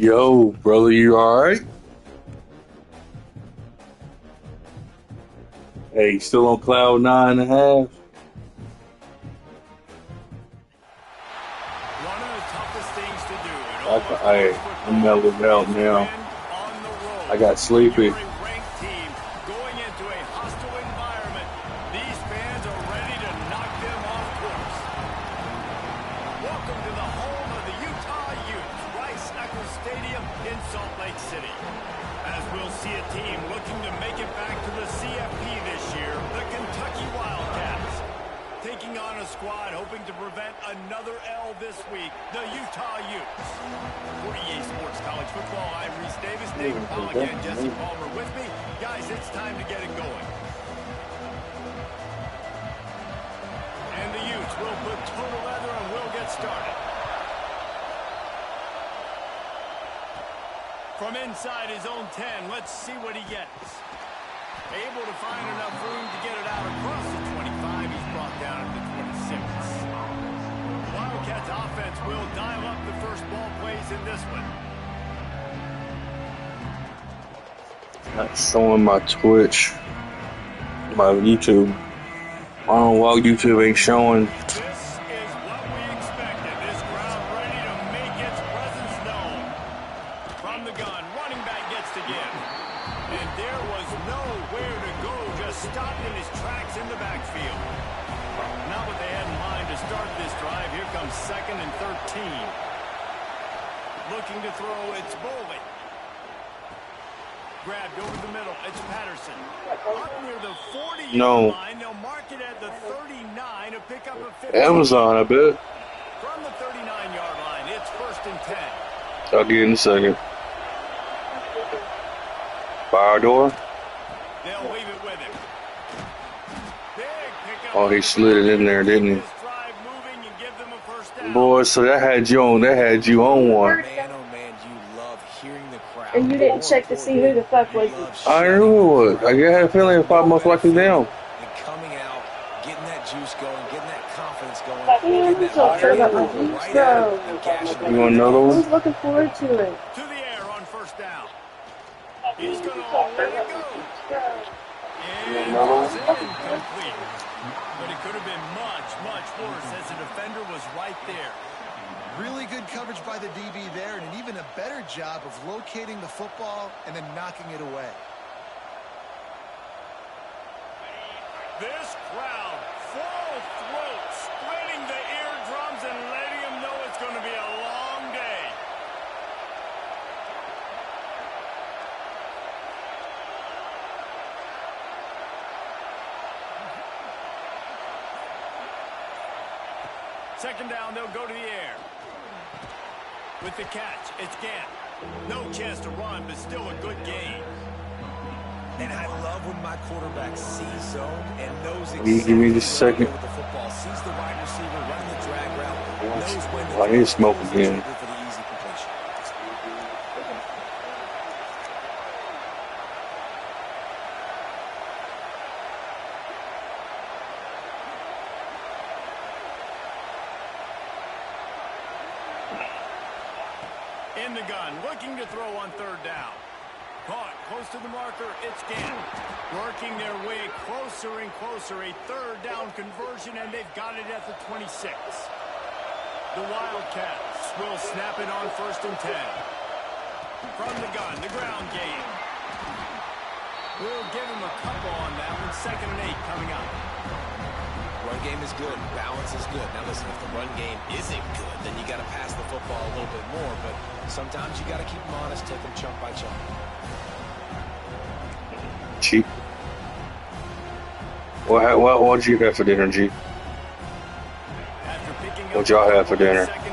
Yo, brother, you alright? Hey, still on cloud 9.5? One of the toughest things to do. I'm mellowed out now. I got sleepy. You're a ranked team going into a hostile environment. These fans are ready to knock them off course. Welcome to the home of the Utah Utes, Rice-Eccles Stadium in Salt Lake City. As we'll see a team looking to make it back to the CFP this year, the Kentucky Wildcats. Taking on a squad hoping to prevent another L this week, the Utah Utes. For EA Sports College Football, I'm Reese Davis, David Pollack, and Jesse Palmer with me. Guys, it's time to get it going. And the Utes will put total leather and we'll get started. From inside his own 10, let's see what he gets. Able to find enough room to get it out across the 25. He's brought down at the 26. Wildcats offense will dial up the first ball plays in this one. Not showing my Twitch, my YouTube. I don't know why YouTube ain't showing. This is what we expected. This crowd ready to make its presence known. From the gun, running back gets to give. And there was nowhere to go, just stopped in his tracks in the backfield. Not what they had in mind to start this drive. Here comes 2nd and 13. Looking to throw, it's Boley. Grabbed over the middle, it's Patterson. Up near the 40-yard line, they'll mark it at the 39 to pick up a 50. Amazon, I bet. From the 39-yard line, it's 1st and 10. I'll get in a second. Fire door. They'll leave it with him. Big pickup. Oh, he slid it in there, didn't he? This drive moving and give them a first down. Boy, so that had you on one. Man, oh man, you love hearing the crowd. And you didn't check to see who the fuck was it. I knew it would. I had a feeling it probably most likely down. And coming out, getting that juice going, getting that confidence going. Man, I'm so sure about my juice, bro. You want another I one? was looking forward to it. To the air on first down. He's going to let it go. And it's incomplete. But it could have been much, much worse as the defender was right there. Really good coverage by the DB there, and an even a better job of locating the football and then knocking it away. This crowd, full throat, splitting the eardrums and letting them know it's going to be a long day. Second down, they'll go to the air. With the catch, it's Gant. No chance to run, but still a good gain. And I love when my quarterback sees zone and knows Give me just a second. with the football. Sees the wide receiver running the drag route. Knows when to I need to smoke again. for the easy completion. In the gun, looking to throw on third down. Caught close to the marker, it's Gant. Working their way closer and closer. A third down conversion, and they've got it at the 26. The Wildcats will snap it on 1st and 10. From the gun, the ground game. We'll give him a couple on that one. 2nd and 8 coming up. Run game is good. Balance is good. Now listen, if the run game isn't good, then you got to pass the football a little bit more. But sometimes you got to keep them honest, take them chunk by chunk. Cheap. What'd you have for dinner, G? After picking up What y'all have for dinner? 2nd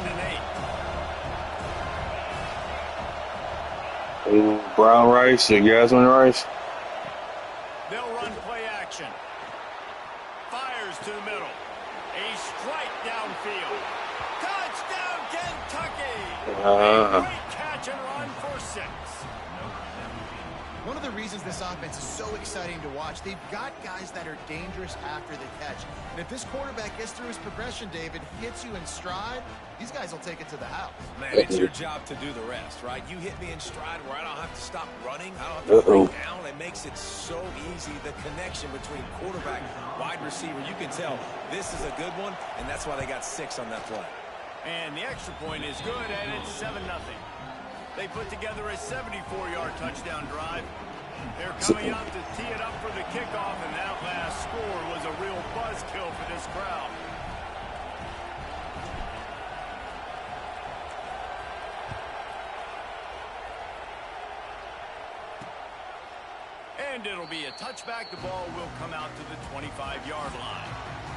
and 8. Ooh, brown rice and jasmine rice. They'll run play action. Fires to the middle. A strike downfield. Touchdown, Kentucky! A great catch and run for 6. One of the reasons this offense is so exciting to watch, they've got guys that are dangerous after the catch. And if this quarterback gets through his progression, David, hits you in stride, these guys will take it to the house. Man, it's your job to do the rest, right? You hit me in stride where I don't have to stop running. I don't have to break down. It makes it so easy, the connection between quarterback, wide receiver. You can tell this is a good one, and that's why they got 6 on that play. And the extra point is good, and it's 7-0. They put together a 74-yard touchdown drive. They're coming out to tee it up for the kickoff, and that last score was a real buzzkill for this crowd. And it'll be a touchback. The ball will come out to the 25-yard line.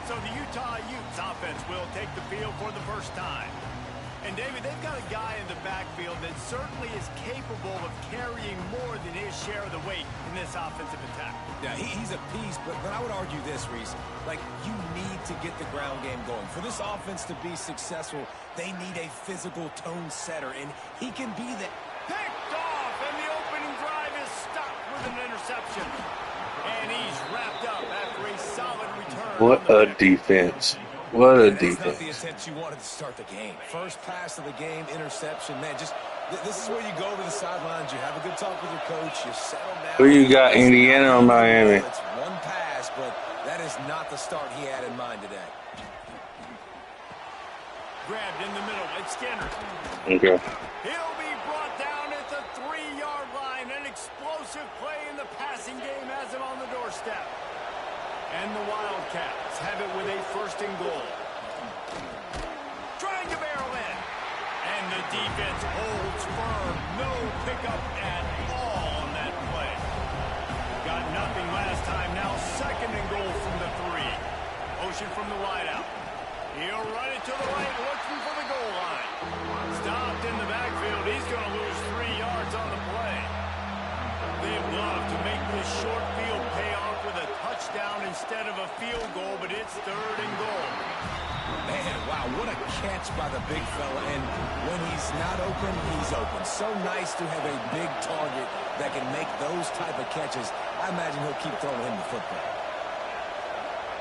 So the Utah Utes offense will take the field for the first time. And, David, they've got a guy in the backfield that certainly is capable of carrying more than his share of the weight in this offensive attack. Yeah, he's a beast, but I would argue this, Reese. Like, you need to get the ground game going. For this offense to be successful, they need a physical tone setter, and he can be that. Picked off, and the opening drive is stopped with an interception. And he's wrapped up after a solid return. What a defense. What a defense. That's not the intent you wanted to start the game. First pass of the game, interception. Man, just this is where you go to the sidelines. You have a good talk with your coach. You settle down. Who you got, Indiana or Miami? It's one pass, but that is not the start he had in mind today. Grabbed in the middle. It's Skinner. Okay. He'll be brought down at the 3-yard line. An explosive play in the passing game has him on the doorstep. And the Wildcats have it with a 1st and goal. Trying to barrel in. And the defense holds firm. No pickup at all on that play. Got nothing last time. Now 2nd and goal from the 3. Motion from the wideout. He'll run it to the right, looking for the goal line. Stopped in the backfield. He's going to lose 3 yards on the play. They'd love to make this short field pay off with a touchdown instead of a field goal, but it's 3rd and goal. Man, wow, what a catch by the big fella. And when he's not open, he's open. So nice to have a big target that can make those type of catches. I imagine he'll keep throwing him the football.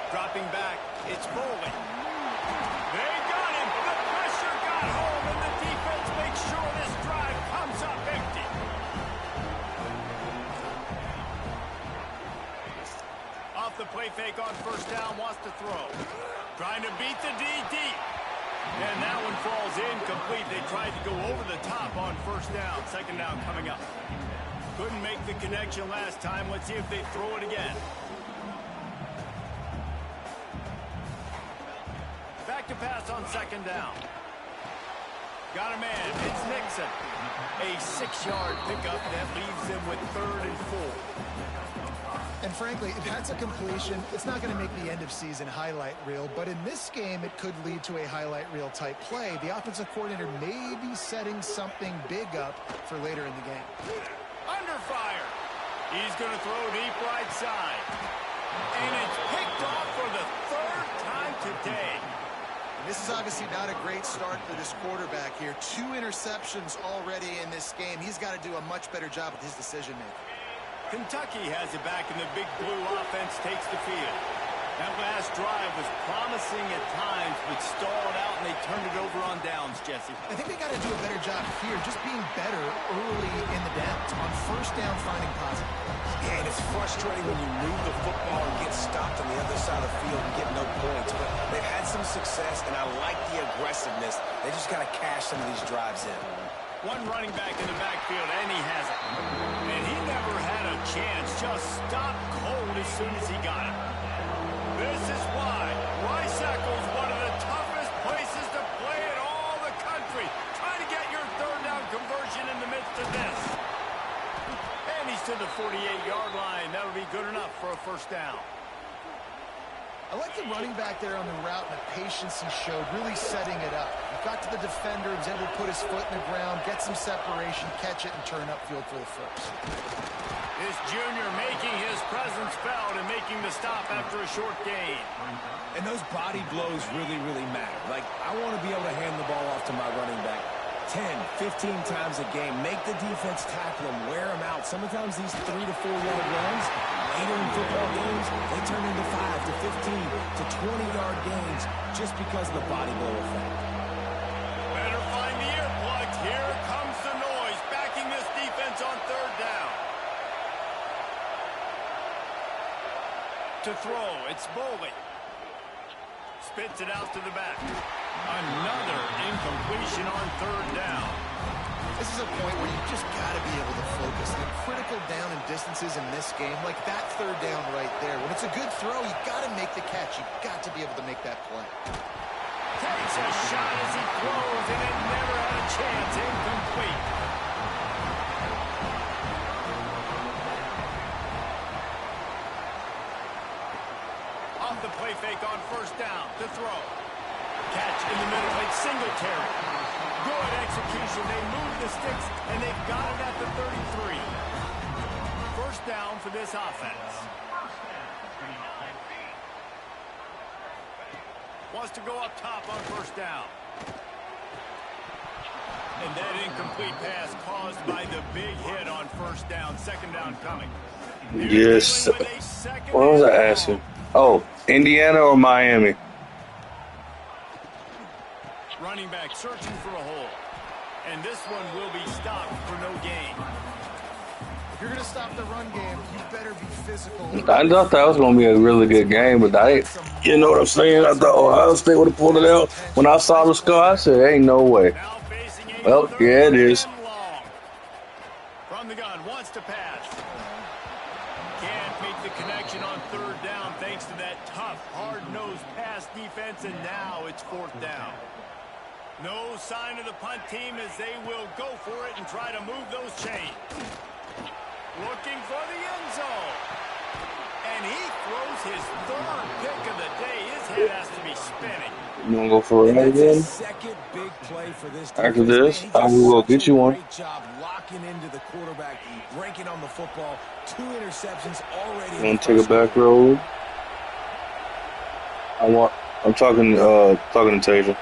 Dropping back, it's Foley. They got him. The pressure got home, and the defense makes sure this drive comes up empty. Off the play fake on 1st down, wants to throw. Trying to beat the D deep. And that one falls incomplete. They tried to go over the top on 1st down. 2nd down coming up. Couldn't make the connection last time. Let's see if they throw it again. Back to pass on 2nd down. Got a man. It's Nixon. A 6-yard pickup that leaves them with 3rd and 4. And frankly, if that's a completion, it's not going to make the end-of-season highlight reel. But in this game, it could lead to a highlight reel type play. The offensive coordinator may be setting something big up for later in the game. Under fire. He's going to throw deep right side. And it's picked off for the 3rd time today. And this is obviously not a great start for this quarterback here. 2 interceptions already in this game. He's got to do a much better job with his decision-making. Kentucky has it back, and the Big Blue offense takes the field. That last drive was promising at times, but stalled out, and they turned it over on downs, Jesse. I think they got to do a better job here, just being better early in the downs. On 1st down, finding positive. Yeah, and it's frustrating when you move the football and get stopped on the other side of the field and get no points. But they've had some success, and I like the aggressiveness. They just got to cash some of these drives in. One running back in the backfield, and he has it. And he never had a chance. Just stopped cold as soon as he got it. This is why Rice-Eccles, one of the toughest places to play in all the country. Try to get your 3rd down conversion in the midst of this. And he's to the 48-yard line. That'll be good enough for a 1st down. I like the running back there on the route and the patience he showed, really setting it up. He got to the defender, was able to put his foot in the ground, get some separation, catch it, and turn upfield for the 1st. This junior making his presence felt and making the stop after a short gain. And those body blows really, really matter. Like, I want to be able to hand the ball off to my running back 10, 15 times a game. Make the defense tackle them, wear them out. Sometimes these 3 to 4 yard runs, later in football games, they turn into 5 to 15 to 20-yard gains just because of the body blow effect. Better find the earplugs. Here comes the noise, backing this defense on third down. To throw, it's Boley. Spits it out to the back. Another incompletion on third down. This is a point where you just got to be able to focus. The critical down and distances in this game, like that third down right there. When it's a good throw, you got to make the catch. You got to be able to make that play. Takes a shot as he throws, and it never had a chance. Incomplete. Off the play fake on first down to throw. Catch in the middle. It's Singletary. Good execution. They move the sticks, and they've got it at the 33. First down for this offense. Wants to go up top on first down. And that incomplete pass caused by the big hit on first down. Second down coming. Yes. What was I asking? Oh, Indiana or Miami? Running back searching for a hole. And this one will be stopped for no gain. If you're going to stop the run game, you better be physical. I thought that was going to be a really good game, but you know what I'm saying? I thought Ohio State would have pulled it out. When I saw the score, I said, ain't no way. Well, yeah, it is. From the gun, wants to pass. Can't make the connection on third down thanks to that tough, hard-nosed pass defense, and now it's fourth down. No sign of the punt team as they will go for it and try to move those chains. Looking for the end zone. And he throws his third pick of the day. His head has to be spinning. You want to go for it again? Second big play for this After this, I will get you one. Great job locking into the quarterback, breaking on the football. 2 interceptions already. You want to take a back road? I'm talking to Tasia.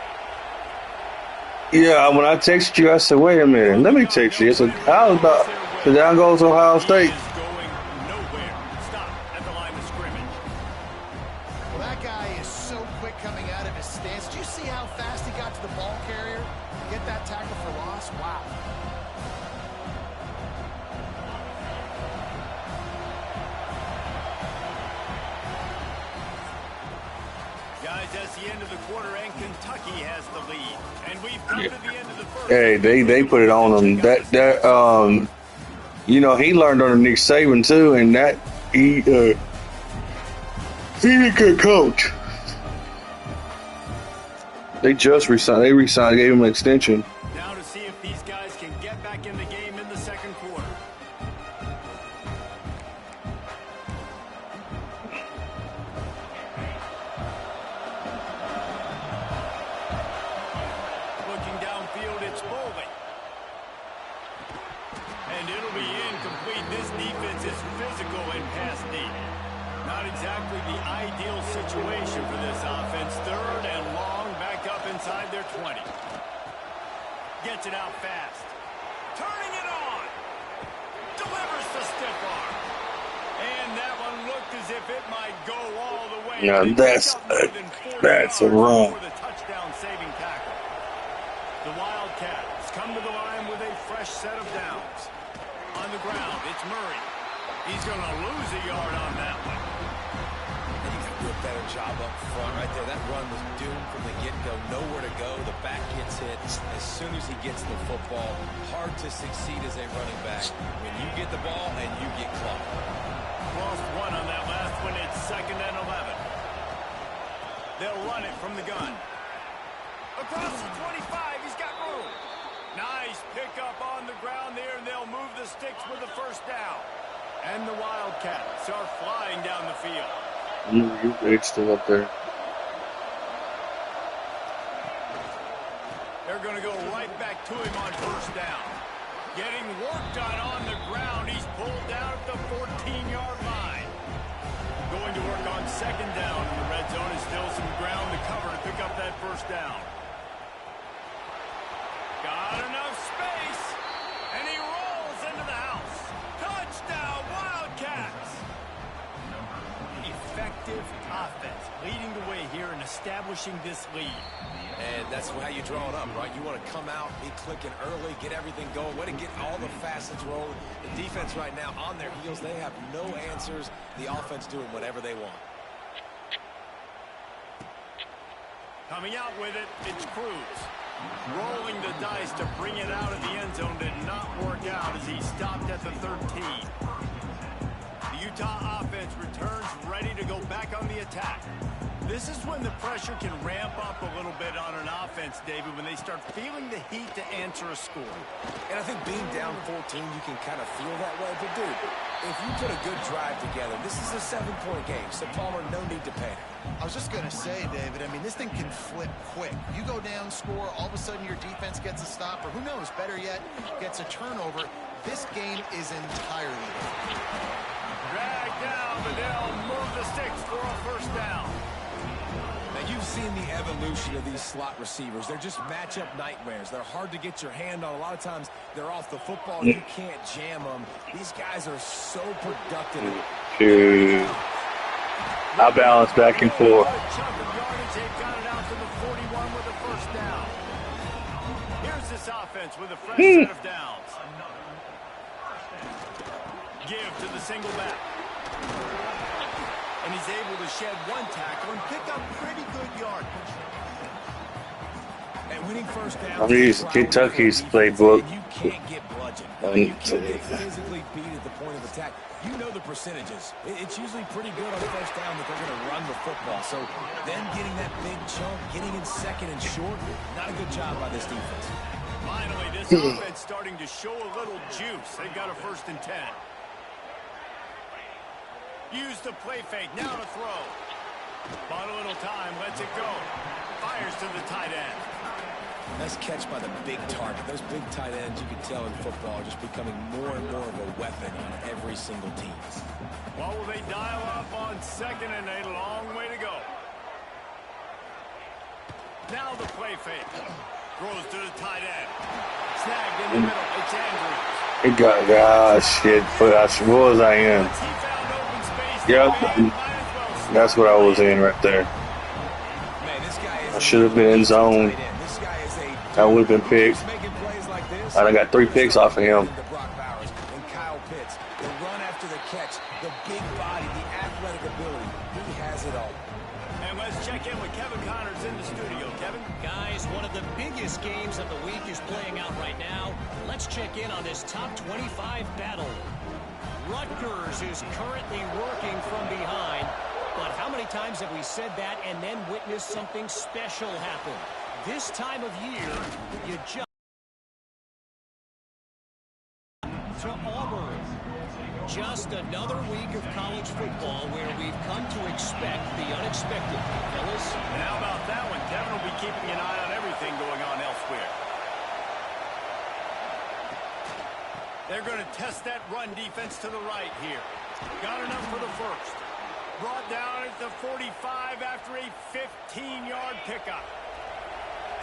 Yeah, when I texted you, I said, wait a minute, let me text you. I said, how about the down goes Ohio State? Going nowhere. Stop at the line of scrimmage. Well, that guy is so quick coming out of his stance. Did you see how fast he got to the ball carrier? Get that tackle for loss? Wow. Guys, that's the end of the quarter, and Kentucky has the lead. And we've come to the end of the first. Hey, they put it on him. That you know, he learned under Nick Saban too, and that he a good coach. They just resigned. They resigned, gave him an extension. Now to see if these guys can get back in the game in the second quarter. Looking downfield, it's Boley. And it'll be incomplete. This defense is physical and pass deep. Not exactly the ideal situation for this offense. Third and long, back up inside their 20. Gets it out fast. Turning it on. Delivers the stiff arm. And that one looked as if it might go all the way. Now that's a run. For the touchdown-saving tackle. The Wildcats come to the line with a fresh set of downs. On the ground, it's Murray. He's going to lose a yard on that one. And he could do a better job up front right there. That run was doomed from the get-go. Nowhere to go. The back gets hit as soon as he gets the football. Hard to succeed as a running back when you get the ball and you get clocked. Lost one on that last one. It's 2nd and 11. They'll run it from the gun. Across the 25, he's got room. Nice pickup on the ground there, and they'll move the sticks with the first down. And the Wildcats are flying down the field. You're still up there. They're going to go right back to him on first down. Getting work done on the ground. He's pulled down at the 14-yard line. Going to work on second down in the red zone. Is still some ground to cover to pick up that first down. Got enough space, and he rolls into the house. Touchdown, Wildcats! Effective offense, leading the way here and establishing this lead. And that's how you draw it up, right? You want to come out, be clicking early, get everything going, way to get all the facets rolling. The defense right now on their heels, they have no answers. The offense doing whatever they want. Coming out with it, it's Cruz. Rolling the dice to bring it out of the end zone did not work out as he stopped at the 13. The Utah offense returns ready to go back on the attack. This is when the pressure can ramp up a little bit on an offense, David, when they start feeling the heat to answer a score. And I think being down 14, you can kind of feel that way. But, dude, if you put a good drive together, this is a 7-point game. So, Palmer, no need to panic. I was just going to say, David, I mean, this thing can flip quick. You go down, score, all of a sudden your defense gets a stop, or who knows, better yet, gets a turnover. This game is entirely different. Drag down, but they'll move the sticks for a first down. Now, you've seen the evolution of these slot receivers. They're just matchup nightmares. They're hard to get your hand on. A lot of times, they're off the football. You can't jam them. These guys are so productive. Dude. I bounce back and forth. They've got it out to the 41 with a first down. Here's this offense with a fresh set of downs. Give to the single back. And he's able to shed one tackle and pick up pretty good yardage. And winning first down. I'm using Kentucky's playbook. You can't get bludgeoned. You can't get physically beat at the point of attack. You know the percentages. It's usually pretty good on first down that they're going to run the football. So then getting that big chunk, getting in second and short, not a good job by this defense. Finally, this offense starting to show a little juice. They've got a 1st and 10. Use the play fake, now to throw. Bought a little time, lets it go. Fires to the tight end. Nice catch by the big target. Those big tight ends, you can tell in football, are just becoming more and more of a weapon on every single team. Well, will they dial up on 2nd and 8? A long way to go. Now the play fake. Throws to the tight end. Snagged in the middle. It's Andrews. It got, shit, but I was I am. He found open space. Yep. That's what I was in right there. Man, this guy is I should have been in zone. This guy is I would have been picked. making plays like this. I got 3 picks off of him. The Brock Bowers and Kyle Pitts, the run after the catch, the big body, the athletic ability. He has it all. And let's check in with Kevin Connors in the studio. Kevin? Guys, one of the biggest games of the week is playing out right now. Let's check in on this top 25 battle. Rutgers is currently working from behind, but how many times have we said that and then witnessed something special happen? This time of year, you just to Auburn. Just another week of college football where we've come to expect the unexpected, fellas. And how about that one? Kevin will be keeping an eye on everything going on elsewhere. They're going to test that run defense to the right here. Got enough for the first. Brought down at the 45 after a 15-yard pickup.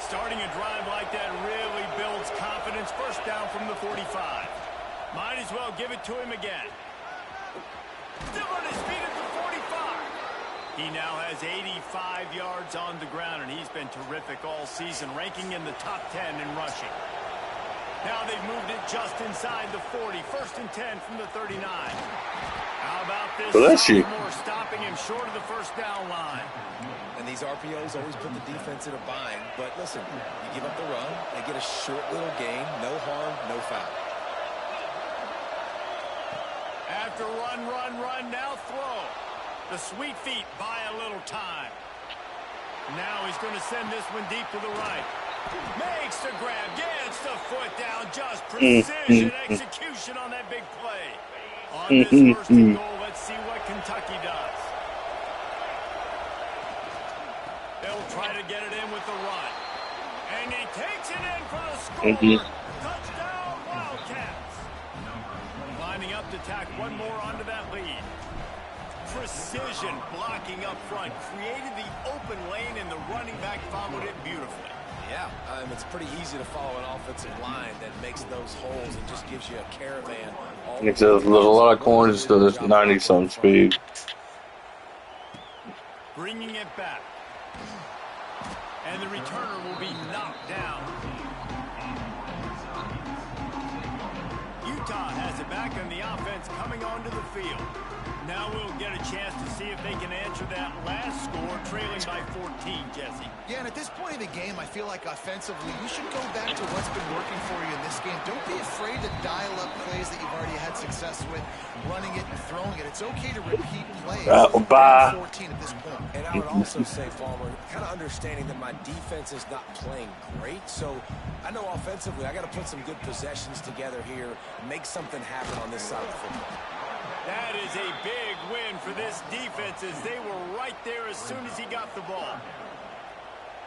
Starting a drive like that really builds confidence. First down from the 45. Might as well give it to him again. Still on his feet at the 45. He now has 85 yards on the ground, and he's been terrific all season, ranking in the top 10 in rushing. Now they've moved it just inside the 40. 1st and 10 from the 39. How about this? Sophomore stopping him short of the first down line. And these RPOs always put the defense in a bind. But listen, you give up the run, they get a short little gain, no harm, no foul. After run, now throw. The sweet feet buy a little time. Now he's going to send this one deep to the right. Makes the grab, gets the foot down, just precision execution on that big play. On this 1st and goal, let's see what Kentucky does. They'll try to get it in with the run. And he takes it in for the score. Touchdown, Wildcats. Lining up to tack one more onto that lead. Precision blocking up front created the open lane, and the running back followed it beautifully. Yeah, it's pretty easy to follow an offensive line that makes those holes and just gives you a caravan. It's a lot of corners to this 90-something speed. Bringing it back. And the returner will be knocked down. Utah has it back on the offense coming onto the field. Now we'll get a chance to see if they can answer that last score, trailing by 14, Jesse. Yeah, and at this point in the game, I feel like offensively, you should go back to what's been working for you in this game. Don't be afraid to dial up plays that you've already had success with, running it and throwing it. It's okay to repeat plays. Bye. 14 at this point. And I would also say, Farmer, kind of understanding that my defense is not playing great. So I know offensively, I got to put some good possessions together here, make something happen on this side of the football. That is a big win for this defense as they were right there as soon as he got the ball.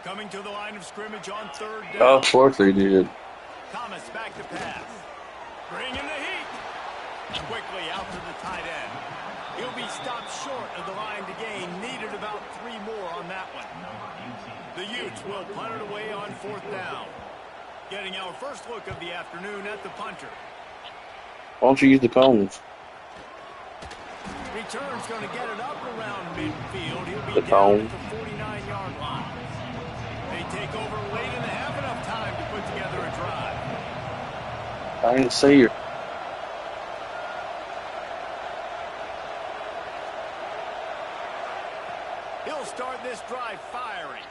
Coming to the line of scrimmage on third down. Oh, of course they did. Thomas back to pass. Bringing the heat. Quickly out to the tight end. He'll be stopped short of the line to gain. Needed about 3 more on that one. The Utes will punt it away on fourth down. Getting our first look of the afternoon at the punter. Why don't you use the cones? Return's going to get it up around midfield. He'll The be down cone. at the 49-yard line. They take over late and they have enough time to put together a drive. I didn't see her. He'll start this drive firing.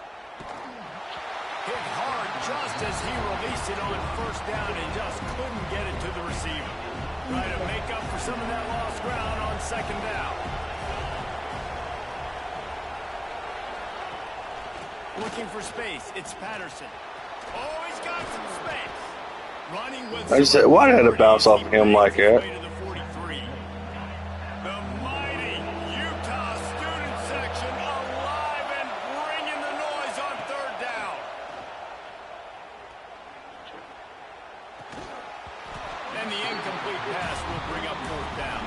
Hit hard just as he released it on first down and just couldn't get it to the receiver. Trying to make up for some of that lost ground on second down. Looking for space. It's Patterson. Oh, he's got some space. Running with I just said, why did it bounce off of him like that? The mighty Utah student section alive and bringing the noise on third down. And the incomplete pass will bring up fourth down.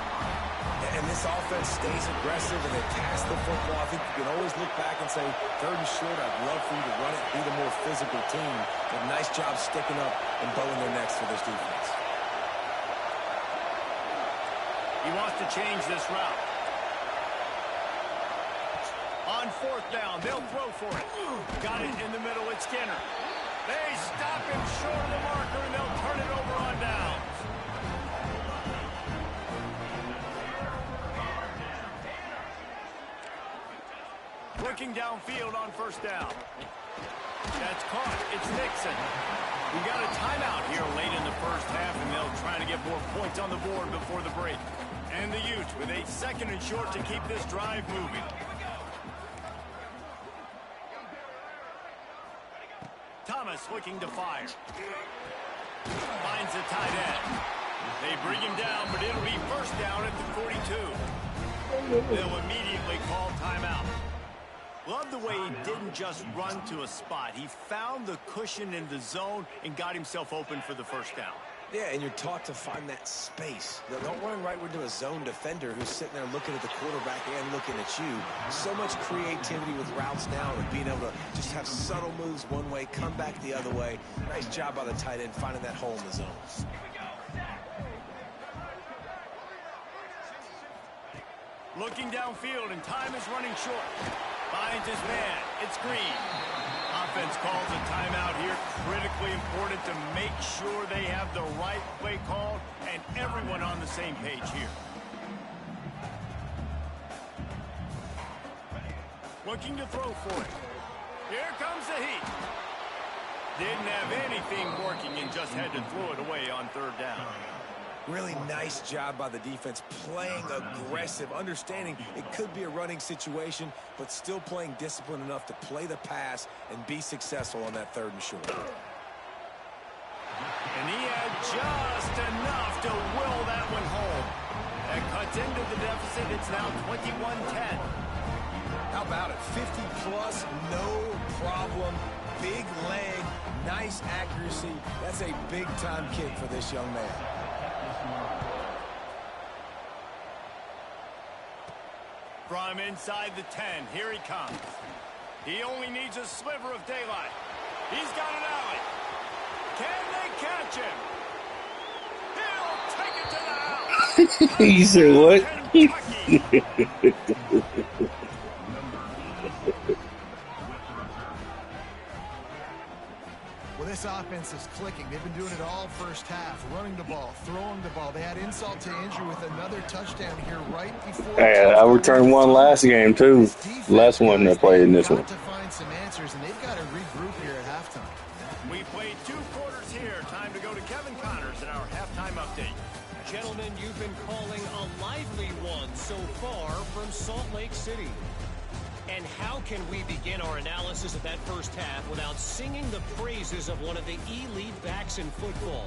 And this offense stays aggressive and they pass the football. I think you can always look back and say, third and short, I'd love for you to run it, be the more physical team. But nice job sticking up and bowing their necks for this defense. He wants to change this route. On fourth down, they'll throw for it. Got it in the middle, it's Skinner. They stop him short of the marker and they'll turn it over on downs. Looking downfield on first down. That's caught. It's Nixon. We got a timeout here late in the first half, and they'll try to get more points on the board before the break. And the Utes with a second and short to keep this drive moving. Thomas looking to fire. Finds the tight end. They bring him down, but it'll be first down at the 42. They'll immediately call timeout. Love the way he didn't just run to a spot. He found the cushion in the zone and got himself open for the first down. Yeah, and you're taught to find that space. Don't run right into a zone defender who's sitting there looking at the quarterback and looking at you. So much creativity with routes now and being able to just have subtle moves one way, come back the other way. Nice job by the tight end finding that hole in the zone. Looking downfield, and time is running short. Finds his man. It's Green. Offense calls a timeout here. Critically important to make sure they have the right play called and everyone on the same page here. Looking to throw for it. Here comes the heat. Didn't have anything working and just had to throw it away on third down. Really nice job by the defense, playing aggressive, understanding it could be a running situation, but still playing disciplined enough to play the pass and be successful on that third and short. And he had just enough to will that one home. That cuts into the deficit. It's now 21-10. How about it? 50-plus, no problem. Big leg, nice accuracy. That's a big-time kick for this young man. From inside the 10, here he comes. He only needs a sliver of daylight. He's got an alley. Can they catch him? He'll take it to the house. You said what? Kentucky. Well, this offense is clicking. They've been doing it all first half, running the ball, throwing the ball. They had insult to injury with another touchdown here right before. Hey, I returned one last game too. Last one I played in this one. To find some answers, and they've got to regroup here at halftime. We played 2 quarters here. Time to go to Kevin Connors in our halftime update. Gentlemen, you've been calling a lively one so far from Salt Lake City. And how can we begin our analysis of that first half without singing the praises of one of the elite backs in football?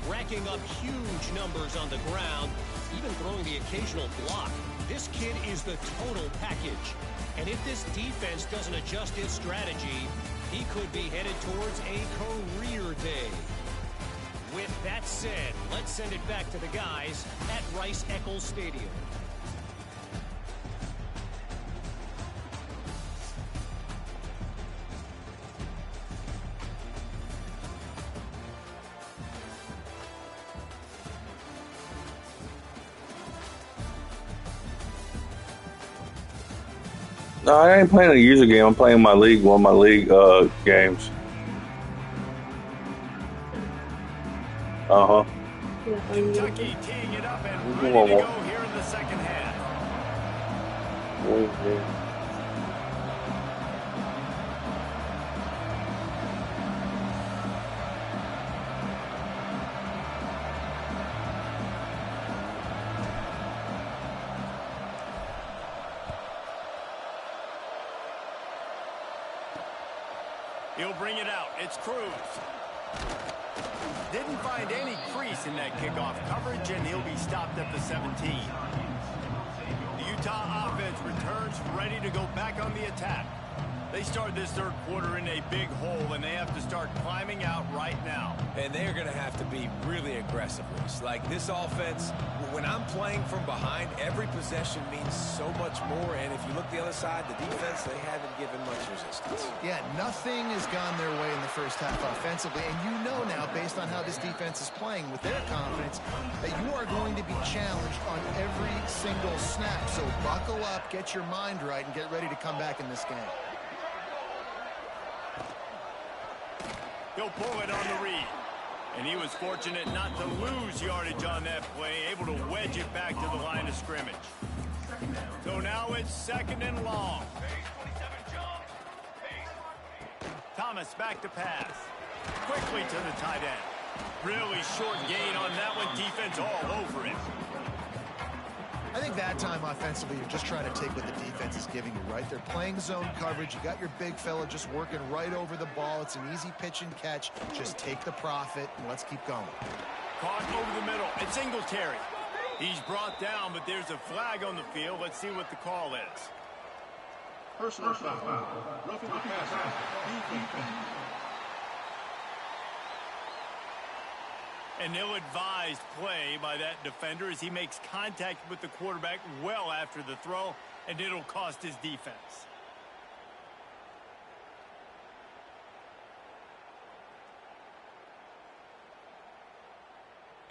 Racking up huge numbers on the ground, even throwing the occasional block. This kid is the total package. And if this defense doesn't adjust its strategy, he could be headed towards a career day. With that said, let's send it back to the guys at Rice-Eccles Stadium. No, I ain't playing a user game. I'm playing one of my league games. Uh-huh. Kentucky teeing it up and ready to go here in the second half. He'll bring it out. It's Cruz. Didn't find any crease in that kickoff coverage, and he'll be stopped at the 17. The Utah offense returns ready to go back on the attack. They start this third quarter in a big hole, and they have to start climbing out right now. And they're going to have to be really aggressive. Like this offense, when I'm playing from behind, every possession means so much more. And if you look the other side, the defense, they haven't given much resistance. Yeah, nothing has gone their way in the first half offensively. And you know now, based on how this defense is playing with their confidence, that you are going to be challenged on every single snap. So buckle up, get your mind right, and get ready to come back in this game. He'll pull it on the read. And he was fortunate not to lose yardage on that play, able to wedge it back to the line of scrimmage. So now it's 2nd and long. Thomas back to pass. Quickly to the tight end. Really short gain on that one. Defense all over it. I think that time offensively, you're just trying to take what the defense is giving you, right? They're playing zone coverage. You got your big fella just working right over the ball. It's an easy pitch and catch. Just take the profit, and let's keep going. Caught over the middle. It's Singletary. He's brought down, but there's a flag on the field. Let's see what the call is. Personal foul. Roughing the passer. An ill-advised play by that defender as he makes contact with the quarterback well after the throw, and it'll cost his defense.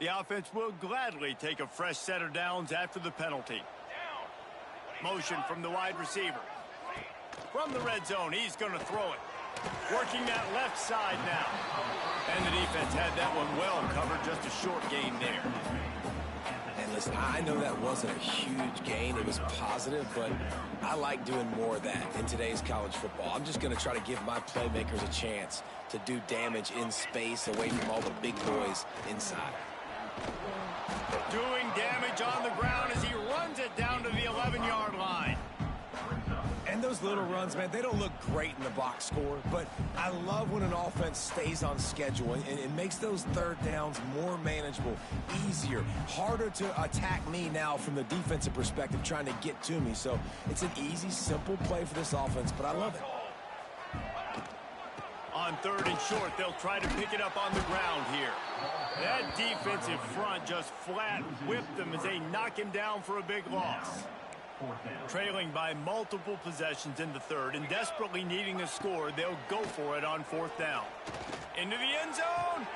The offense will gladly take a fresh set of downs after the penalty. Motion from the wide receiver. From the red zone, he's going to throw it. Working that left side now. And the defense had that one well covered, just a short gain there. And listen, I know that wasn't a huge gain. It was positive, but I like doing more of that in today's college football. I'm just going to try to give my playmakers a chance to do damage in space away from all the big boys inside. Doing damage on the ground as he runs it down to the 11-yard line. And those little runs, man, they don't look great in the box score, but I love when an offense stays on schedule and it makes those third downs more manageable, easier, harder to attack me now from the defensive perspective trying to get to me. So it's an easy, simple play for this offense, but I love it. On 3rd and short, they'll try to pick it up on the ground here. That defensive front just flat whipped them as they knock him down for a big loss. Trailing by multiple possessions in the third and desperately needing a score, they'll go for it on fourth down. Into the end zone.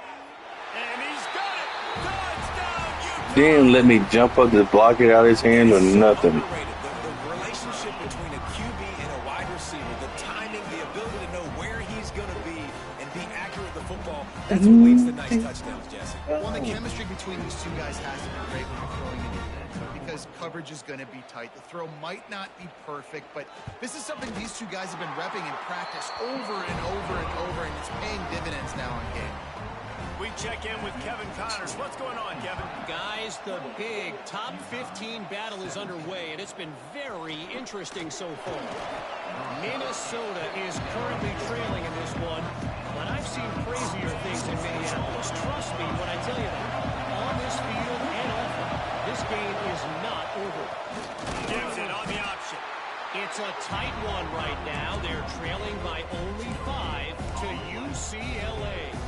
And he's got it. Touchdown, Utah. Didn't let me jump up to block it out of his hand or nothing. The relationship between a QB and a wide receiver, the timing, the ability to know where he's going to be and be accurate with the football, that's what leads to nice touchdowns, Jesse. Well, the chemistry between these two guys has to be great when you're throwing into the end zone because coverage is going to be tight. The throw might not be perfect, but this is something these two guys have been repping in practice over and over and over, and it's paying dividends now in game. We check in with Kevin Connors. What's going on, Kevin? Guys, the big top 15 battle is underway, and it's been very interesting so far. Minnesota is currently trailing in this one, but I've seen crazier things in Minneapolis. Trust me when I tell you that. On this field and off it, this game is not over. Gives it on the option. It's a tight one right now. They're trailing by only 5 to UCLA.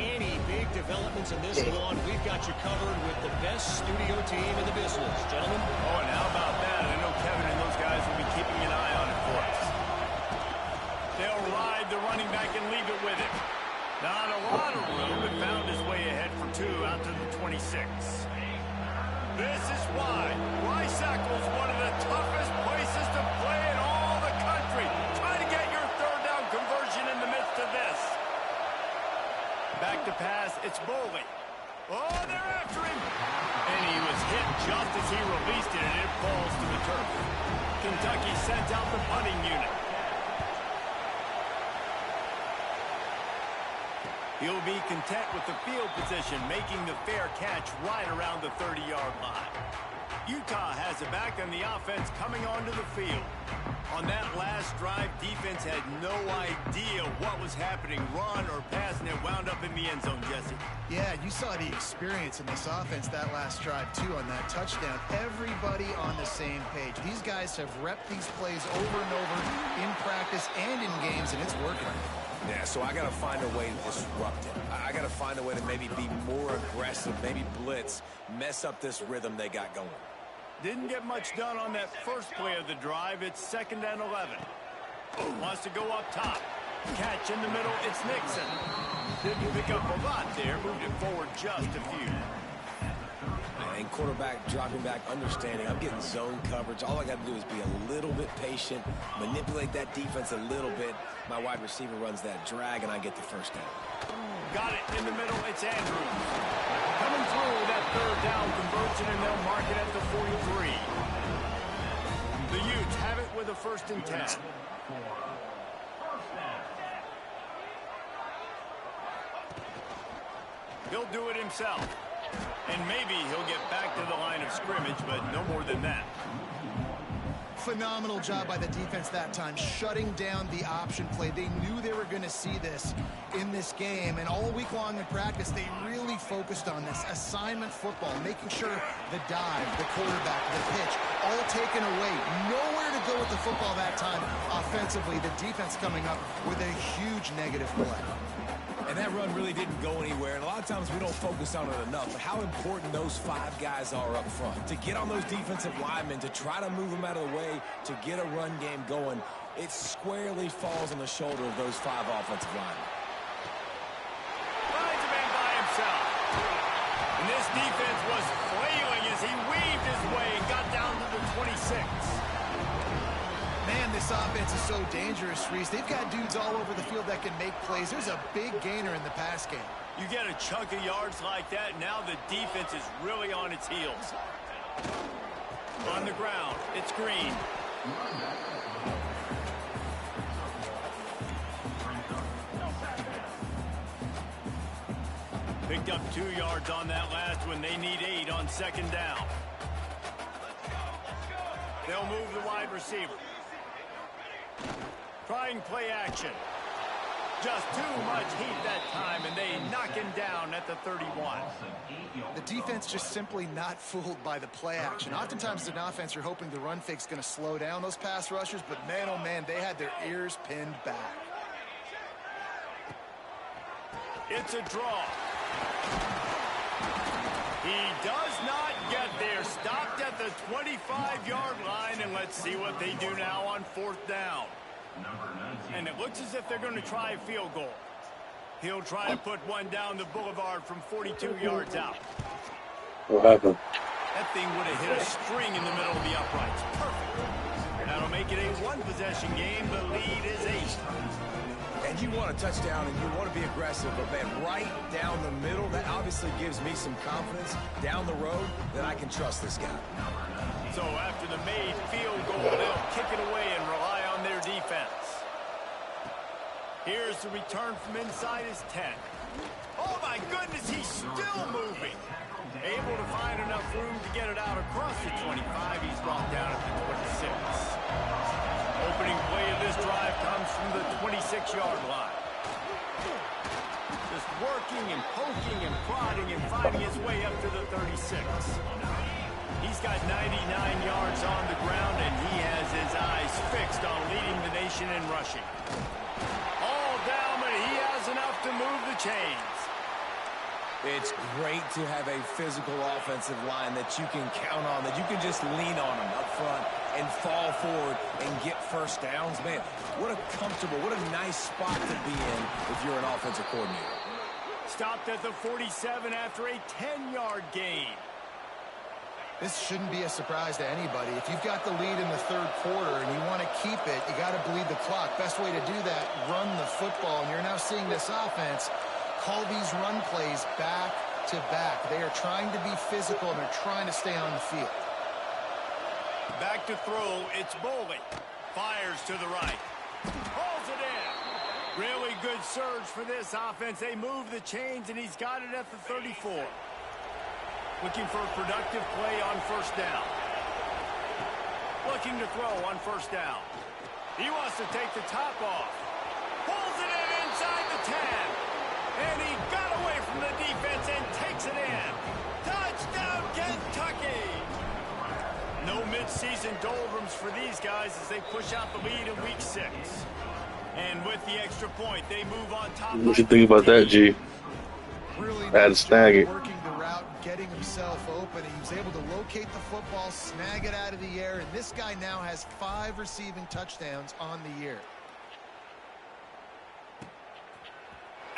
Any big developments in this one, we've got you covered with the best studio team in the business. Gentlemen? Oh, and how about that? I know Kevin and those guys will be keeping an eye on it for us. They'll ride the running back and leave it with him. Not a lot of room, but found his way ahead for 2 out to the 26. This is why Rice-Eccles is one of the toughest places to play in all the country. Try to get your third down conversion in the midst of this. Back to pass, it's Boley. Oh, they're after him. And he was hit just as he released it, and it falls to the turf. Kentucky sent out the punting unit. He'll be content with the field position, making the fair catch right around the 30-yard line. Utah has it back, and the offense coming onto the field. On that last drive, defense had no idea what was happening, run or pass, and it wound up in the end zone, Jesse. Yeah, you saw the experience in this offense that last drive, too, on that touchdown. Everybody on the same page. These guys have repped these plays over and over in practice and in games, and it's working. Yeah, so I got to find a way to disrupt it. I got to find a way to maybe be more aggressive, maybe blitz, mess up this rhythm they got going. Didn't get much done on that first play of the drive. It's 2nd and 11. Wants to go up top. Catch in the middle. It's Nixon. Didn't pick up a lot there. Moved it forward just a few. And quarterback dropping back, understanding I'm getting zone coverage. All I got to do is be a little bit patient, manipulate that defense a little bit. My wide receiver runs that drag, and I get the first down. Got it in the middle. It's Andrews. Coming through that third down conversion, and they'll mark it at the 43. The Utes have it with a 1st and 10. He'll do it himself. And maybe he'll get back to the line of scrimmage, but no more than that. Phenomenal job by the defense that time, shutting down the option play. They knew they were going to see this in this game, and all week long in practice, they really focused on this assignment football, making sure the dive, the quarterback, the pitch, all taken away. Nowhere to go with the football that time offensively. The defense coming up with a huge negative play. And that run really didn't go anywhere. And a lot of times we don't focus on it enough. But how important those 5 guys are up front. To get on those defensive linemen, to try to move them out of the way, to get a run game going, it squarely falls on the shoulder of those 5 offensive linemen. Finds a man by himself. And this defense was flailing as he weaved his way and got down to the 26. Man, this offense is so dangerous, Reese. They've got dudes all over the field that can make plays. There's a big gainer in the pass game. You get a chunk of yards like that, now the defense is really on its heels. On the ground, it's Green. Picked up 2 yards on that last one. They need 8 on 2nd down. They'll move the wide receiver. Trying play action. Just too much heat that time, and they knock him down at the 31. The defense just simply not fooled by the play action. Oftentimes, as an offense, you're hoping the run fake's going to slow down those pass rushers, but man, oh man, they had their ears pinned back. It's a draw. He does not get there. Stopped at the the 25-yard line, and let's see what they do now on 4th down. And it looks as if they're going to try a field goal. He'll try to put one down the boulevard from 42 yards out. What happened? That thing would have hit a string in the middle of the uprights. Perfect. That'll make it a one-possession game. The lead is 8. And you want a touchdown and you want to be aggressive, but man, right down the middle, that obviously gives me some confidence down the road that I can trust this guy. So after the made field goal, they'll kick it away and rely on their defense. Here's the return from inside his 10. Oh my goodness, he's still moving. Able to find enough room to get it out across the 25. He's brought down at the 26. Opening play of this drive comes from the 26-yard line. Just working and poking and prodding and finding his way up to the 36. He's got 99 yards on the ground, and he has his eyes fixed on leading the nation in rushing. All down, but he has enough to move the chains. It's great to have a physical offensive line that you can count on, that you can just lean on them up front and fall forward and get first downs. Man, what a comfortable, what a nice spot to be in if you're an offensive coordinator. Stopped at the 47 after a 10-yard gain. This shouldn't be a surprise to anybody. If you've got the lead in the 3rd quarter and you want to keep it, you got to bleed the clock. Best way to do that, run the football. And you're now seeing this offense call these run plays back to back. They are trying to be physical, and they're trying to stay on the field. Back to throw, it's Boley. Fires to the right. Pulls it in. Really good surge for this offense. They move the chains, and he's got it at the 34. Looking for a productive play on 1st down. Looking to throw on 1st down. He wants to take the top off. Pulls it in inside the 10. And he got away from the defense and takes it in. Touchdown, Kentucky! No mid-season doldrums for these guys as they push out the lead in week 6. And with the extra point, they move on top. What you think about that, G? Really Had to snag it. working the route, getting himself open. He was able to locate the football, snag it out of the air, and this guy now has 5 receiving touchdowns on the year.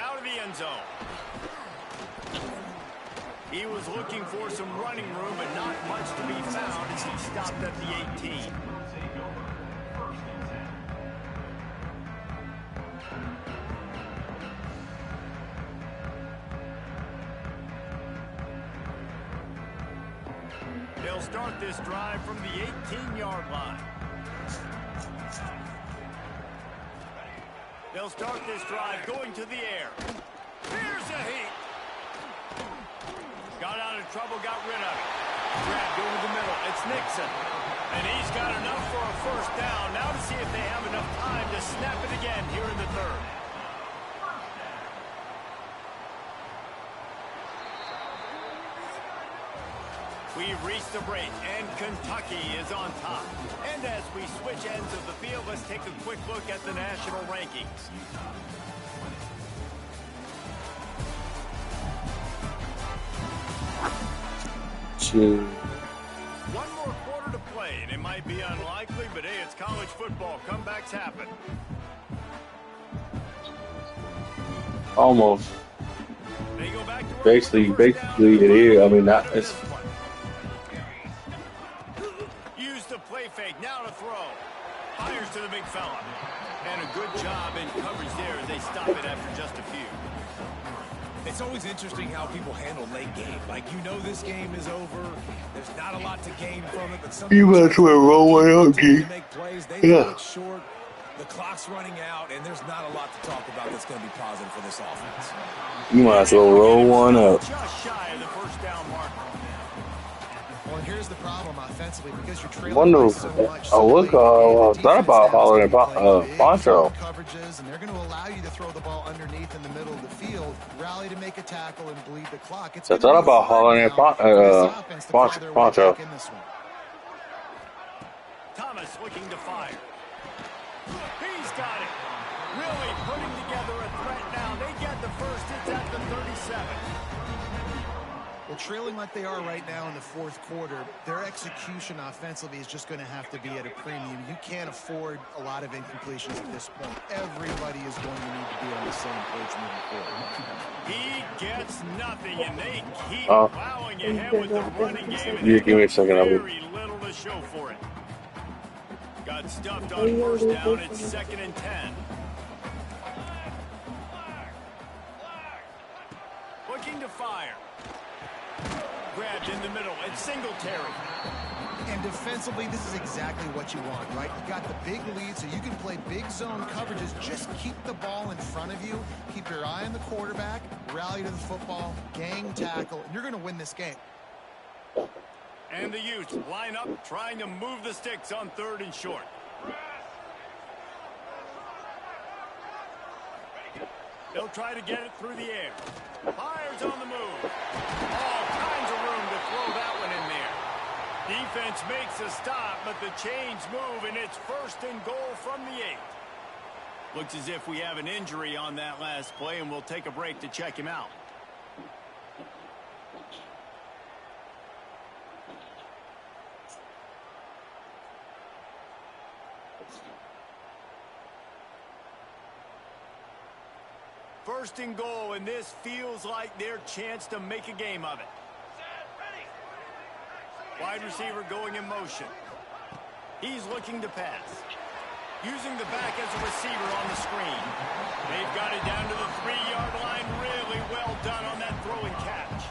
Out of the end zone. He was looking for some running room, but not much to be found as he stopped at the 18. They'll start this drive from the 18-yard line. They'll start this drive going to the air. Here's a heat. Got out of trouble, got rid of it. Grabbed over the middle. It's Nixon. And he's got enough for a 1st down. Now to see if they have enough time to snap it again here in the 3rd. We've reached the break, and Kentucky is on top. And as we switch ends of the field, let's take a quick look at the national rankings. One more quarter to play, and it might be unlikely, but hey, it's college football. Comebacks happen. Almost. They go back to work Basically with the 1st down. it is. I mean, not. It's Use the play fake. Now to throw. Fires to the big fella. And a good job in coverage there as they stop it after just a few. It's always interesting how people handle late game. Like, you know this game is over. There's not a lot to gain from it, but some you might as well roll one out, G. make plays. They Yeah. know it's short. The clock's running out, and there's not a lot to talk about that's going to be positive for this offense. You might as well roll one up. Just shy of the 1st down marker. Well, and here's the problem offensively, because you're trailing Wonder. by so much. I look. Thought about hollering Poncho. Coverages, and they're going to allow you to throw the ball underneath in the middle of the field, rally to make a tackle, and bleed the clock. It's I thought about hollering Poncho. Thomas looking to fire. He's got it. Really putting together a threat now. They get the first. It's at the 37. Well, trailing like they are right now in the fourth quarter, their execution offensively is just going to have to be at a premium. You can't afford a lot of incompletions at this point. Everybody is going to need to be on the same page moving forward. He gets nothing, and they keep plowing ahead with the running game. And You give me a second. very little to show for it. Got stuffed on first down. It's 2nd and 10. Looking to fire. Grabbed in the middle. It's Singletary. And defensively, this is exactly what you want, right? You got the big lead, so you can play big zone coverages. Just keep the ball in front of you. Keep your eye on the quarterback. Rally to the football. Gang tackle. And you're going to win this game. And the Utes line up, trying to move the sticks on 3rd and short. They'll try to get it through the air. Fires on the move. All kinds of room to throw that one in there. Defense makes a stop, but the chains move, and it's 1st and goal from the 8. Looks as if we have an injury on that last play, and we'll take a break to check him out. First and goal, and this feels like their chance to make a game of it. Wide receiver going in motion. He's looking to pass. Using the back as a receiver on the screen. They've got it down to the 3-yard line. Really well done on that throw and catch.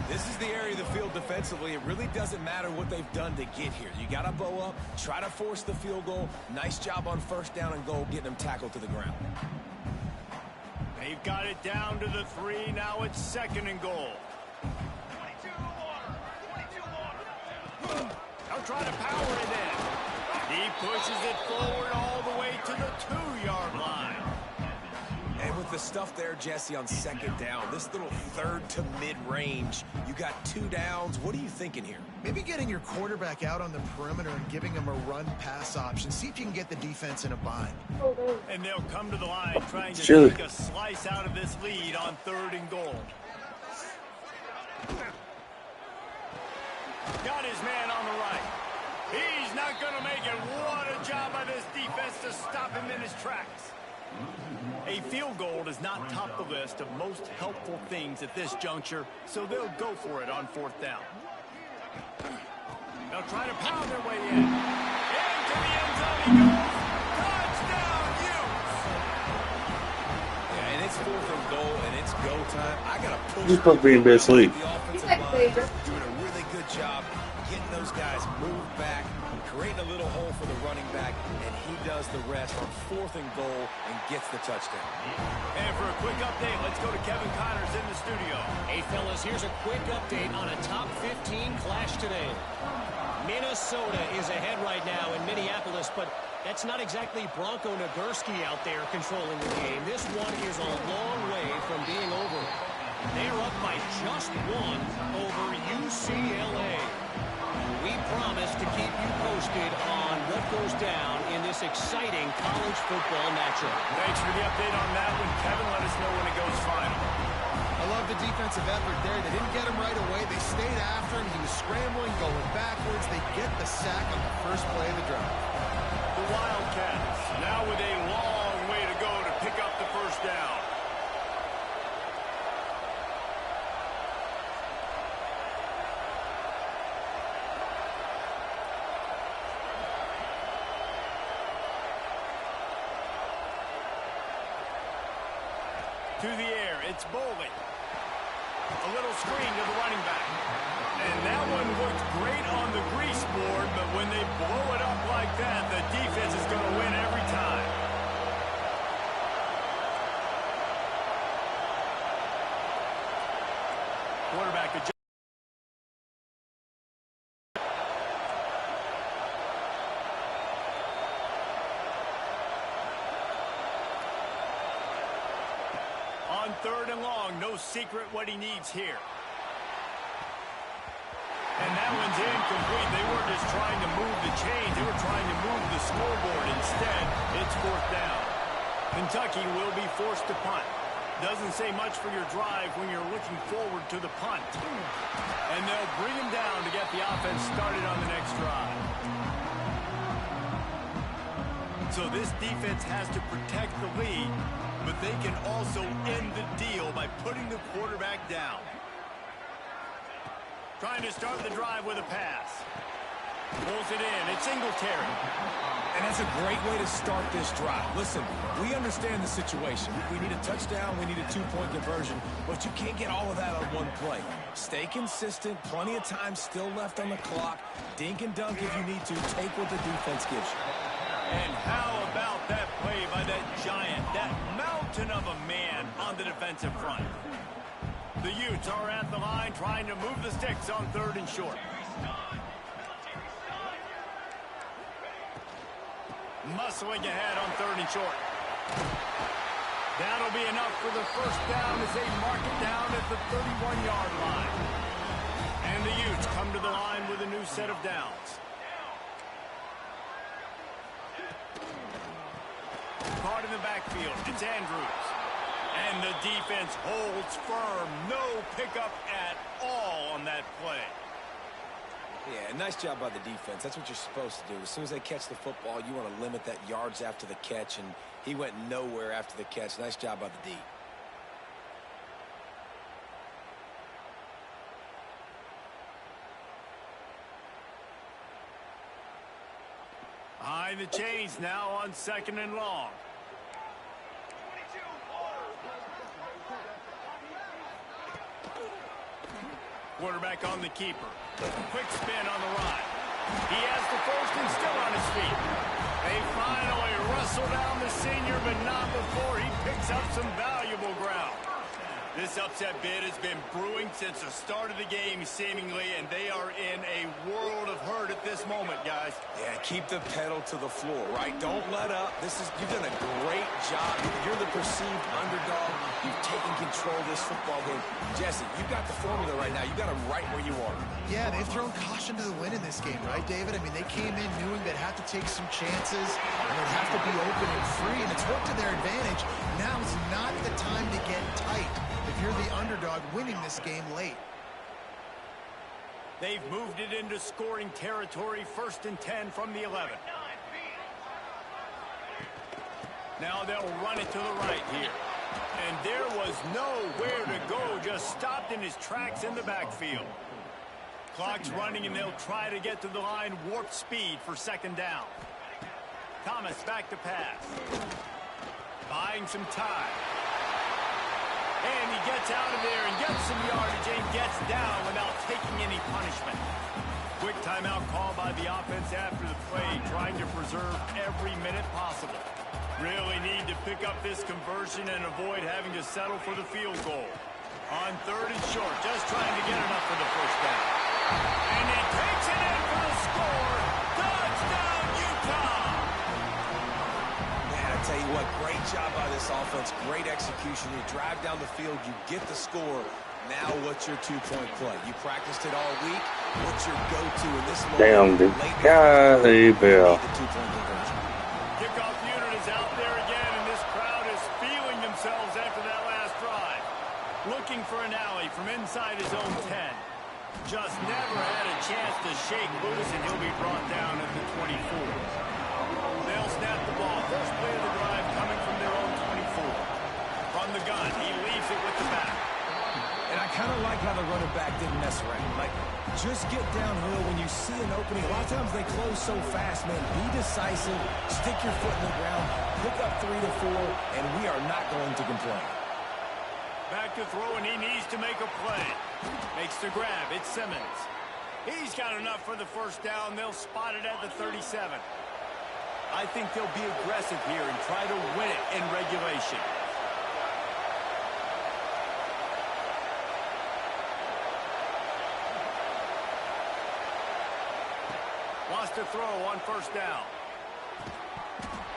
This is the area of the field defensively. It really doesn't matter what they've done to get here. You got to bow up, try to force the field goal. Nice job on first down and goal, getting them tackled to the ground. They've got it down to the 3. Now it's 2nd and goal. They'll try to power it in. He pushes it forward all the way to the 2-yard line. And with the stuff there, Jesse, on 2nd down, this little 3rd to mid-range, you got 2 downs. What are you thinking here? Maybe getting your quarterback out on the perimeter and giving him a run-pass option. See if you can get the defense in a bind. And they'll come to the line trying to take a slice out of this lead on 3rd and goal. Got his man on the right. He's not going to make it. What a job by this defense to stop him in his tracks. A field goal does not top the list of most helpful things at this juncture, so they'll go for it on 4th down. They'll try to pound their way in. Into the end zone he goes. Touchdown, Utes! Yeah, and it's 4th and goal, and it's go time. I got to push. You're supposed to be in bed sleep. The offensive line doing a really good job getting those guys moved back, creating a little hole for the running back, and he does the rest on 4th and goal and gets the touchdown. And for a quick update, let's go to Kevin Connors in the studio. Hey, fellas, here's a quick update on a top 15 clash today. Minnesota is ahead right now in Minneapolis, but that's not exactly Bronco Nagurski out there controlling the game. This one is a long way from being over. They're up by just 1 over UCLA. We promise to keep you posted on what goes down in this exciting college football matchup. Thanks for the update on that one, Kevin. Let us know when it goes final. I love the defensive effort there. They didn't get him right away. They stayed after him. He was scrambling, going backwards. They get the sack on the first play of the drive. The Wildcats now with a long way to go to pick up the first down. To the air, it's Bolden. A little screen to the running back. And that one looked great on the grease board, but when they blow it up like that, the defense is going to win every time. Quarterback adjust. On 3rd and long, no secret what he needs here. And that one's incomplete. They weren't just trying to move the chains. They were trying to move the scoreboard. Instead, it's 4th down. Kentucky will be forced to punt. Doesn't say much for your drive when you're looking forward to the punt. And they'll bring him down to get the offense started on the next drive. So this defense has to protect the lead, but they can also end the deal by putting the quarterback down. Trying to start the drive with a pass. Pulls it in. It's Singletary. And that's a great way to start this drive. Listen, we understand the situation. We need a touchdown. We need a two-point conversion. But you can't get all of that on one play. Stay consistent. Plenty of time still left on the clock. Dink and dunk if you need to. Take what the defense gives you. And how about that play by that giant, that mountain of a man on the defensive front? The Utes are at the line trying to move the sticks on 3rd and short. Muscling ahead on 3rd and short. That'll be enough for the first down as they mark it down at the 31-yard line. And the Utes come to the line with a new set of downs. Caught in the backfield, it's Andrews. And the defense holds firm. No pickup at all on that play. Yeah, nice job by the defense. That's what you're supposed to do. As soon as they catch the football, you want to limit that yards after the catch, and he went nowhere after the catch. Nice job by the D. Behind the chains now on 2nd and long. Quarterback on the keeper. Quick spin on the run. He has the first and still on his feet. They finally wrestle down the senior, but not before he picks up some valuable ground. This upset bid has been brewing since the start of the game, seemingly, and they are in a world of hurt at this moment, guys. Yeah, keep the pedal to the floor, right? Don't let up. You've done a great job. You're the perceived underdog. You've taken control of this football game. Jesse, you've got the formula right now. You've got them right where you are. Yeah, they've thrown caution to the wind in this game, right, David? I mean, they came in knowing they'd have to take some chances, and they'd have to be open and free, and it's worked to their advantage. Now's not the time to get tight if you're the underdog winning this game late. They've moved it into scoring territory, 1st and 10 from the 11. Now they'll run it to the right here. And there was nowhere to go, just stopped in his tracks in the backfield. Clock's running, and they'll try to get to the line, warp speed for 2nd down. Thomas back to pass. Buying some time. And he gets out of there and gets some yardage and gets down without taking any punishment. Quick timeout call by the offense after the play, trying to preserve every minute possible. Really need to pick up this conversion and avoid having to settle for the field goal. On 3rd and short, just trying to get enough for the first down. And he takes it in for the score. Touchdown, Utah! Man, I tell you what, great job by this offense. Great execution. You drive down the field, you get the score. Now what's your two-point play? You practiced it all week. What's your go-to in this moment? Damn, the guy, Bill. The two-point conversion. Kickoff unit is out there again, and this crowd is feeling themselves after that last drive. Looking for an alley from inside his own 10. Just never had a chance to shake loose, and he'll be brought down at the 24. They'll snap the ball. First play of the drive coming from their own 24. From the gun, he leaves it with the back. And I kind of like how the running back didn't mess around. Like, just get downhill when you see an opening. A lot of times they close so fast, man. Be decisive, stick your foot in the ground, pick up 3 to 4, and we are not going to complain. Back to throw, and he needs to make a play. Makes the grab. It's Simmons. He's got enough for the first down. They'll spot it at the 37. I think they'll be aggressive here and try to win it in regulation. Wants to throw on first down.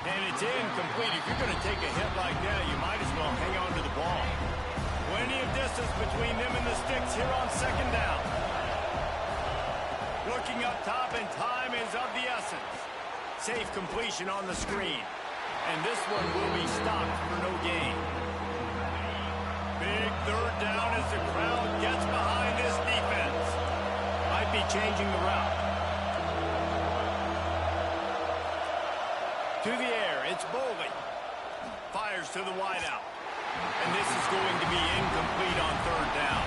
And it's incomplete. If you're going to take a hit like that, you might as well hang on to the ball. Plenty of distance between them and the sticks here on 2nd down. Looking up top, and time is of the essence. Safe completion on the screen. And this one will be stopped for no gain. third down as the crowd gets behind this defense. Might be changing the route. To the air, it's Boley. Fires to the wideout. And this is going to be incomplete on third down.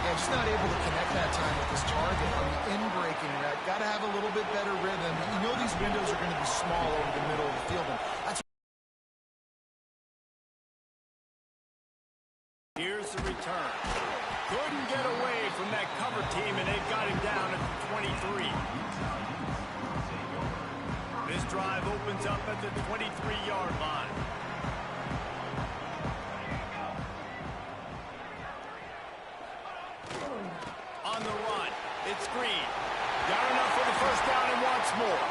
Yeah, just not able to connect that time with his target on the in-breaking route. Got to have a little bit better rhythm. You know these windows are going to be small over the middle of the field. And that's Here's the return. Couldn't get away from that cover team, and they've got him down at the 23. This drive opens up at the 23-yard line. On the run, it's Green. Got enough for the first down and wants more.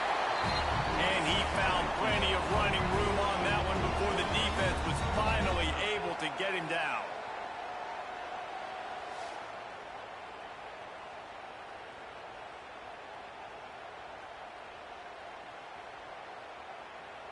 And he found plenty of running room on that one before the defense was finally able to get him down.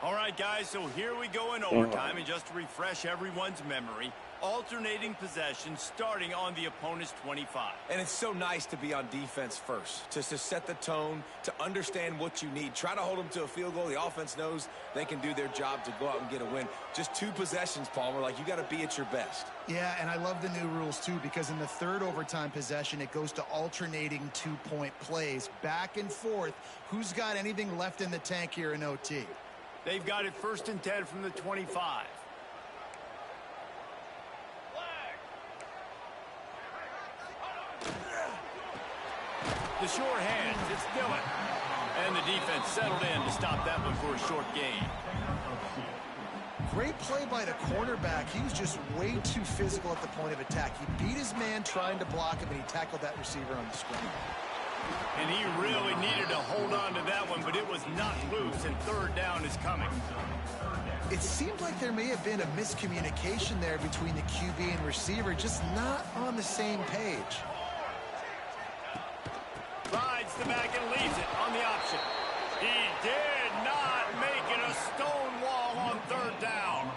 All right, guys, so here we go in overtime, and just to refresh everyone's memory, alternating possession starting on the opponent's 25. And it's so nice to be on defense first, to set the tone, to understand what you need. Try to hold them to a field goal. The offense knows they can do their job to go out and get a win. Just 2 possessions, Palmer. Like, you got to be at your best. Yeah, and I love the new rules, too, because in the third overtime possession, it goes to alternating 2-point plays, back and forth. Who's got anything left in the tank here in OT? They've got it 1st and 10 from the 25. The short hands, it's Dillon. And the defense settled in to stop that one for a short gain. Great play by the cornerback. He was just way too physical at the point of attack. He beat his man trying to block him, and he tackled that receiver on the screen. And he really needed to hold on to that one, but it was not loose, and third down is coming. It seemed like there may have been a miscommunication there between the QB and receiver, just not on the same page. Rides the back and leaves it on the option. He did not make it a stone wall on third down.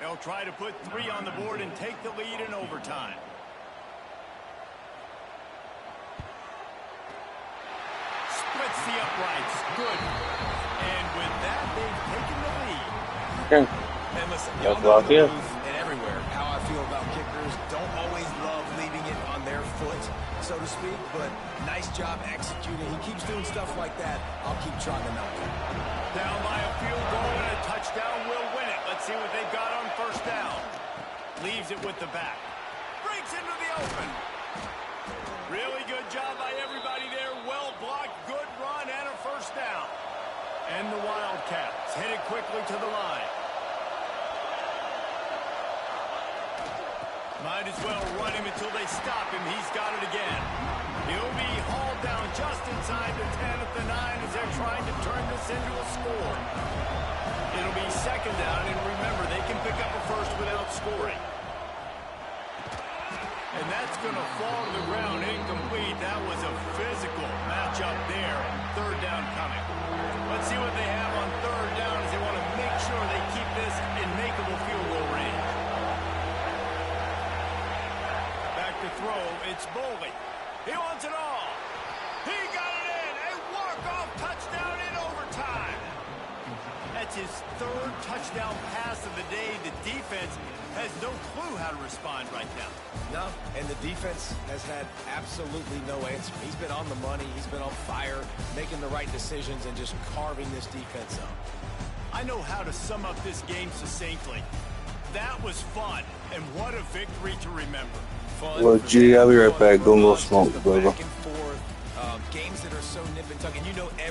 They'll try to put 3 on the board and take the lead in overtime. Splits the uprights. Good. And with that, they've taken the lead. And listen, y'all know the booth and everywhere how I feel about kickers. Don't always love leaving it on their foot, so to speak, but nice job executing. He keeps doing stuff like that. I'll keep trotting him out. Down by a field goal and a touchdown will win it. Let's see what they've got on first down. Leaves it with the back. Breaks into the open. Really good job by everybody there. Well blocked, good run, and a first down. And the Wildcats headed quickly to the line. Might as well run him until they stop him. He's got it again. He'll be hauled down just inside the 10 at the 9 as they're trying to turn this into a score. It'll be second down, and remember, they can pick up a first without scoring. And that's going to fall to the ground incomplete. That was a physical matchup there. Third down coming. Let's see what they have on third down as they want to make sure they keep this in makeable field goal range. Back to throw, it's Boley. He wants it all. He got it in. A walk-off touchdown in overtime. That's his 3rd touchdown pass of the day. The defense has no clue how to respond right now. No, and the defense has had absolutely no answer. He's been on the money. He's been on fire, making the right decisions and just carving this defense up. I know how to sum up this game succinctly. That was fun, and what a victory to remember. Fun. Well, G, I'll be right back. Go a little smoke, brother. Back and forth, games that are so nip and tuck, and you know